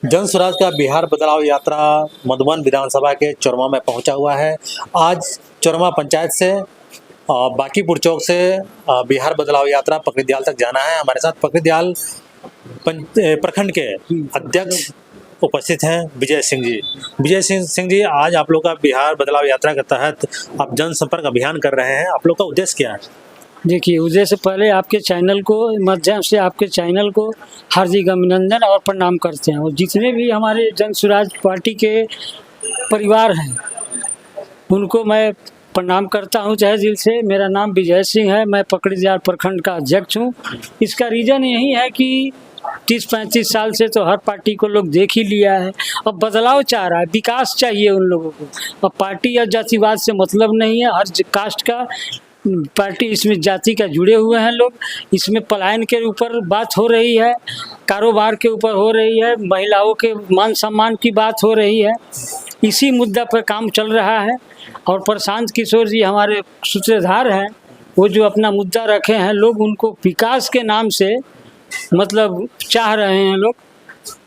जन स्वराज का बिहार बदलाव यात्रा मधुबन विधानसभा के चौरमा में पहुंचा हुआ है। आज चौरमा पंचायत से बाकीपुर चौक से बिहार बदलाव यात्रा पकड़ीदयाल तक जाना है। हमारे साथ पकड़ीदयाल प्रखंड के अध्यक्ष उपस्थित हैं विजय सिंह जी। विजय सिंह जी, आज आप लोग का बिहार बदलाव यात्रा के तहत आप जनसंपर्क अभियान कर रहे हैं, आप लोग का उद्देश्य क्या है? देखिए, उदय से पहले आपके चैनल को माध्यम से आपके चैनल को हार्दिक अभिनंदन और प्रणाम करते हैं। और जितने भी हमारे जन स्वराज पार्टी के परिवार हैं उनको मैं प्रणाम करता हूं तहे दिल से। मेरा नाम विजय सिंह है, मैं पकड़ीदयाल प्रखंड का अध्यक्ष हूं। इसका रीज़न यही है कि 30-35 साल से तो हर पार्टी को लोग देख ही लिया है। अब बदलाव चाह रहा है, विकास चाहिए उन लोगों को। अब पार्टी या जातिवाद से मतलब नहीं है, हर कास्ट का पार्टी इसमें जाति का जुड़े हुए हैं लोग। इसमें पलायन के ऊपर बात हो रही है, कारोबार के ऊपर हो रही है, महिलाओं के मान सम्मान की बात हो रही है। इसी मुद्दा पर काम चल रहा है। और प्रशांत किशोर जी हमारे सूत्रधार हैं, वो जो अपना मुद्दा रखे हैं, लोग उनको विकास के नाम से मतलब चाह रहे हैं लोग।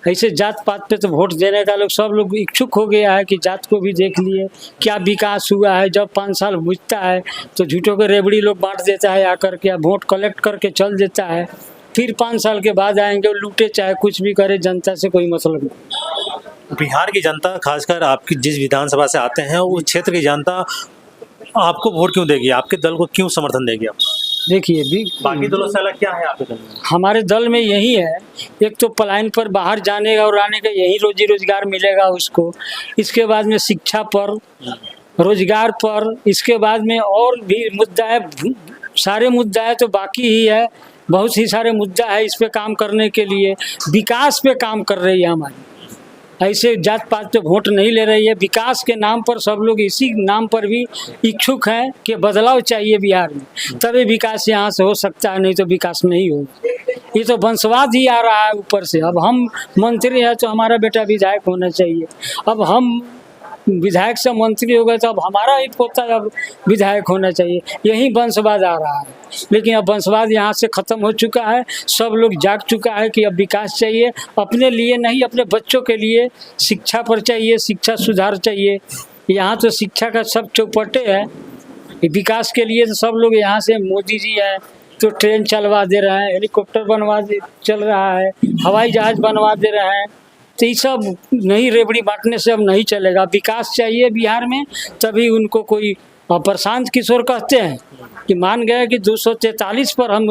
ऐसे जात पात पे तो वोट देने का सब लोग इच्छुक हो गया है कि जात को भी देख लिए क्या विकास हुआ है। जब 5 साल बुझता है तो झूठों के रेबड़ी लोग बांट देता है आकर के, वोट कलेक्ट करके चल देता है। फिर 5 साल के बाद आएंगे, लूटे चाहे कुछ भी करे, जनता से कोई मतलब नहीं। बिहार की जनता, खासकर आपकी जिस विधानसभा से आते हैं उस क्षेत्र की जनता आपको वोट क्यों देगी, आपके दल को क्यों समर्थन देगी? आप देखिए, बाकी दलों से अलग क्या है आपके दल में? हमारे दल में यही है, एक तो पलायन पर बाहर जाने का और आने का यही रोजी रोजगार मिलेगा उसको। इसके बाद में शिक्षा पर, रोजगार पर, इसके बाद में और भी मुद्दा है, सारे मुद्दा है तो बाकी ही है, बहुत ही सारे मुद्दा है। इस पे काम करने के लिए विकास पे काम कर रही है हमारी। ऐसे जात पात पे वोट नहीं ले रही है, विकास के नाम पर सब लोग इसी नाम पर भी इच्छुक हैं कि बदलाव चाहिए बिहार में, तभी विकास यहाँ से हो सकता है, नहीं तो विकास नहीं हो। ये तो वंशवाद ही आ रहा है ऊपर से। अब हम मंत्री हैं तो हमारा बेटा विधायक होना चाहिए, अब हम विधायक से मंत्री हो गए तो अब हमारा ही पोता अब विधायक होना चाहिए। यही वंशवाद आ रहा है। लेकिन अब वंशवाद यहाँ से ख़त्म हो चुका है, सब लोग जाग चुका है कि अब विकास चाहिए, अपने लिए नहीं अपने बच्चों के लिए। शिक्षा पर चाहिए, शिक्षा सुधार चाहिए। यहाँ तो शिक्षा का सब चौपटे है, विकास के लिए तो सब लोग यहाँ से, मोदी जी है तो ट्रेन चलवा दे रहे हैं, हेलीकॉप्टर बनवा दे चल रहा है, हवाई जहाज़ बनवा दे रहे हैं। तो ये सब नहीं, रेबड़ी बांटने से अब नहीं चलेगा। विकास चाहिए बिहार में, तभी उनको कोई। प्रशांत किशोर कहते हैं कि मान गए कि 243 पर हम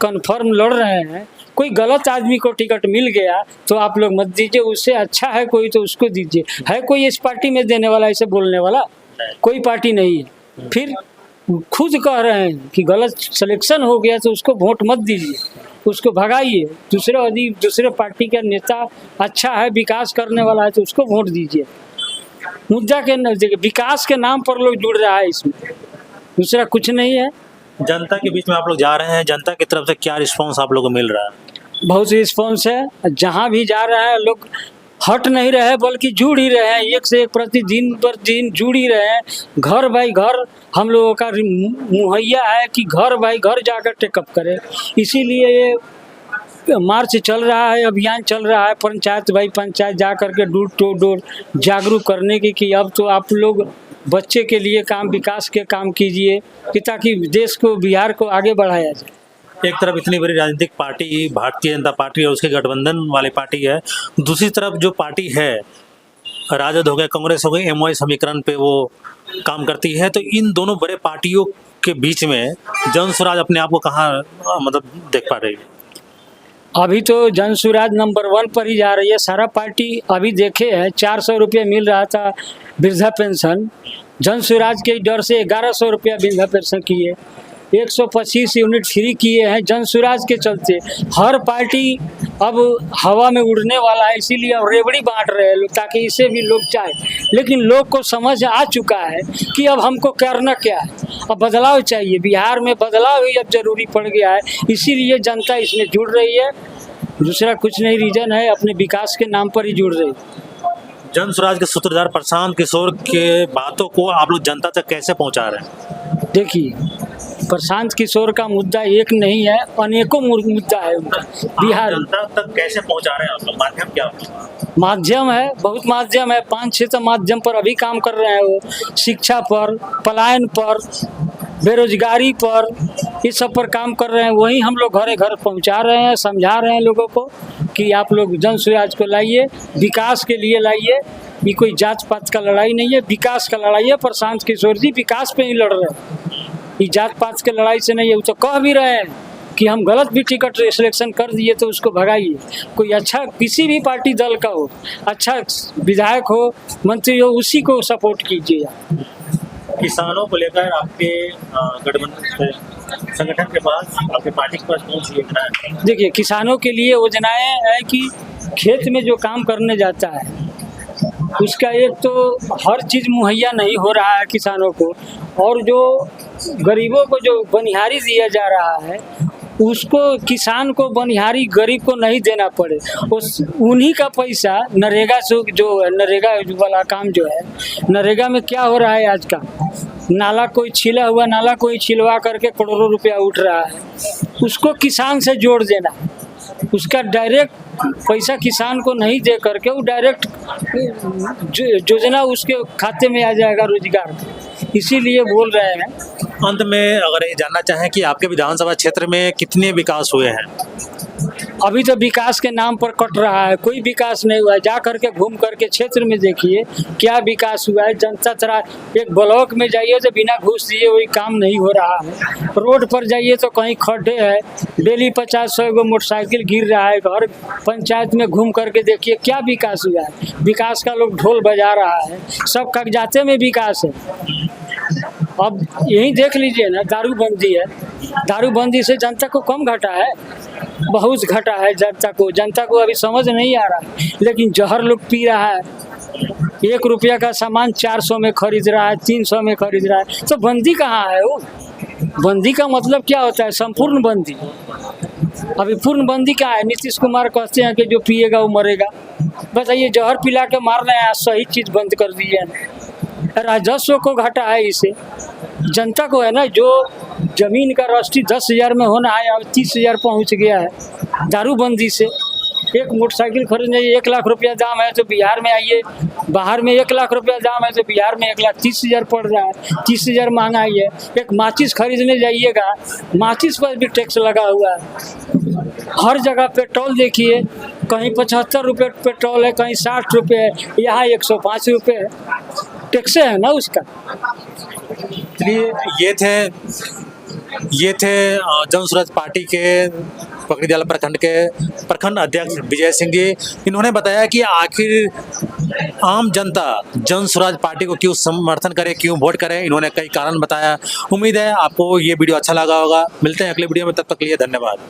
कन्फर्म लड़ रहे हैं, कोई गलत आदमी को टिकट मिल गया तो आप लोग मत दीजिए, उससे अच्छा है कोई तो उसको दीजिए। है कोई इस पार्टी में देने वाला, ऐसे बोलने वाला कोई पार्टी नहीं है। फिर खुद कह रहे हैं कि गलत सिलेक्शन हो गया तो उसको वोट मत दीजिए, उसको भगाइए। दूसरे पार्टी का नेता अच्छा है, विकास करने वाला है तो उसको वोट दीजिए। मुद्दा के विकास के नाम पर लोग जुड़ रहा है, इसमें दूसरा कुछ नहीं है। जनता के बीच में आप लोग जा रहे हैं, जनता की तरफ से क्या रिस्पांस आप लोगों को मिल रहा है? बहुत रिस्पांस है, जहाँ भी जा रहा है लोग हट नहीं रहे बल्कि जुड़ ही रहे हैं, एक से एक प्रतिदिन पर दिन जुड़ ही रहे हैं। घर बाई घर हम लोगों का मुहैया है कि घर बाई घर जाकर टेकअप करें। इसीलिए ये मार्च चल रहा है, अभियान चल रहा है, पंचायत बाई पंचायत जा करके डोर टू डोर जागरूक करने की कि अब तो आप लोग बच्चे के लिए काम, विकास के काम कीजिए कि ताकि देश को, बिहार को आगे बढ़ाया जाए। एक तरफ इतनी बड़ी राजनीतिक पार्टी भारतीय जनता पार्टी और उसके गठबंधन वाली पार्टी है, दूसरी तरफ जो पार्टी है राजद हो गया, कांग्रेस हो गई, एमओआई समीकरण पे वो काम करती है। तो इन दोनों बड़े पार्टियों के बीच में जन स्वराज अपने आप को कहाँ मतलब देख पा रही है? अभी तो जन स्वराज नंबर 1 पर ही जा रही है। सारा पार्टी अभी देखे हैं, 400 रुपये मिल रहा था वृद्धा पेंशन, जन स्वराज के डर से 1100 रुपया वृद्धा पेंशन किए, 125 यूनिट फ्री किए हैं जन स्वराज के चलते। हर पार्टी अब हवा में उड़ने वाला है, इसीलिए अब रेवड़ी बांट रहे हैं लोग ताकि इसे भी लोग चाहे। लेकिन लोग को समझ आ चुका है कि अब हमको करना क्या है, अब बदलाव चाहिए। बिहार में बदलाव ही अब जरूरी पड़ गया है, इसीलिए जनता इसमें जुड़ रही है। दूसरा कुछ नहीं रीज़न है, अपने विकास के नाम पर ही जुड़ रही है। जन स्वराज के सूत्रधार प्रशांत किशोर के बातों को आप लोग जनता तक कैसे पहुंचा रहे हैं? देखिए, प्रशांत किशोर का मुद्दा एक नहीं है, अनेकों मुद्दा है उनका। बिहार जनता तक कैसे पहुंचा रहे हैं आप लोग? माध्यम क्या होगा? माध्यम है, बहुत माध्यम है, 5-6 माध्यम पर अभी काम कर रहे हैं वो। शिक्षा पर, पलायन पर, बेरोजगारी पर, इस सब पर काम कर रहे हैं। वही हम लोग घरे घर पहुंचा रहे हैं, समझा रहे हैं लोगों को कि आप लोग जन स्वराज को लाइए, विकास के लिए लाइए। ये कोई जात पात का लड़ाई नहीं है, विकास का लड़ाई है। प्रशांत किशोर जी विकास पे ही लड़ रहे हैं, ये जात पात के लड़ाई से नहीं है। वो तो कह भी रहे हैं कि हम गलत भी टिकट सिलेक्शन कर दिए तो उसको भगाइए। कोई अच्छा किसी भी पार्टी दल का हो, अच्छा विधायक हो, मंत्री हो, उसी को सपोर्ट कीजिए। किसानों को लेकर आपके गठबंधन संगठन के पास, आपके पार्टी के पास कौन सी योजना है? देखिए, किसानों के लिए योजनाएं है कि खेत में जो काम करने जाता है उसका एक तो हर चीज़ मुहैया नहीं हो रहा है किसानों को, और जो गरीबों को जो बनिहारी दिया जा रहा है उसको किसान को बनिहारी गरीब को नहीं देना पड़े। उस उन्हीं का पैसा नरेगा से जो नरेगा वाला काम जो है, नरेगा में क्या हो रहा है आज का, नाला कोई छिला हुआ नाला कोई छिलवा करके करोड़ों रुपया उठ रहा है, उसको किसान से जोड़ देना। उसका डायरेक्ट पैसा किसान को नहीं दे करके वो डायरेक्ट योजना उसके खाते में आ जाएगा रोजगार। इसीलिए बोल रहे हैं। अंत में अगर ये जानना चाहें कि आपके विधानसभा क्षेत्र में कितने विकास हुए हैं? अभी तो विकास के नाम पर कट रहा है, कोई विकास नहीं हुआ है। जा करके घूम करके क्षेत्र में देखिए क्या विकास हुआ है। जनता तरह एक ब्लॉक में जाइए तो बिना घूस दिए वही काम नहीं हो रहा है। रोड पर जाइए तो कहीं खड्डे है, डेली 50-100 गो मोटरसाइकिल गिर रहा है। हर पंचायत में घूम करके देखिए क्या विकास हुआ है। विकास का लोग ढोल बजा रहा है, सब कागजाते में विकास है। अब यही देख लीजिए ना, दारूबंदी है, दारूबंदी से जनता को कम घटा है, बहुत घटा है जनता को। जनता को अभी समझ नहीं आ रहा है, लेकिन जहर लोग पी रहा है। 1 रुपया का सामान 400 में खरीद रहा है, 300 में खरीद रहा है। तो बंदी कहाँ है? वो बंदी का मतलब क्या होता है? संपूर्ण बंदी। अभी पूर्ण बंदी क्या है? नीतीश कुमार कहते हैं कि जो पिएगा वो मरेगा। बताइए, जहर पिला के मार रहे हैं, सही चीज़ बंद कर दिए। राजस्व को घटा है इससे, जनता को है ना। जो जमीन का रजिस्ट्री 10,000 में होना है अब 30,000 पहुंच गया है दारूबंदी से। एक मोटरसाइकिल खरीदने 1 लाख रुपया दाम है तो बिहार में आइए, बाहर में 1 लाख रुपया दाम है तो बिहार में 1,30,000 पड़ रहा है। 30,000 महंगाई है। एक माचिस खरीदने जाइएगा, माचिस पर भी टैक्स लगा हुआ है। हर जगह पेट्रोल देखिए, कहीं 75 रुपये पेट्रोल है, कहीं 60 रुपये है, यहाँ 105 रुपये है। टैक्स है ना उसका। चलिए, ये थे जन स्वराज पार्टी के पकड़ीदयाल प्रखंड के प्रखंड अध्यक्ष विजय सिंह जी। इन्होंने बताया कि आखिर आम जनता जन स्वराज पार्टी को क्यों समर्थन करे, क्यों वोट करे। इन्होंने कई कारण बताया। उम्मीद है आपको ये वीडियो अच्छा लगा होगा। मिलते हैं अगले वीडियो में, तब तक के लिए धन्यवाद।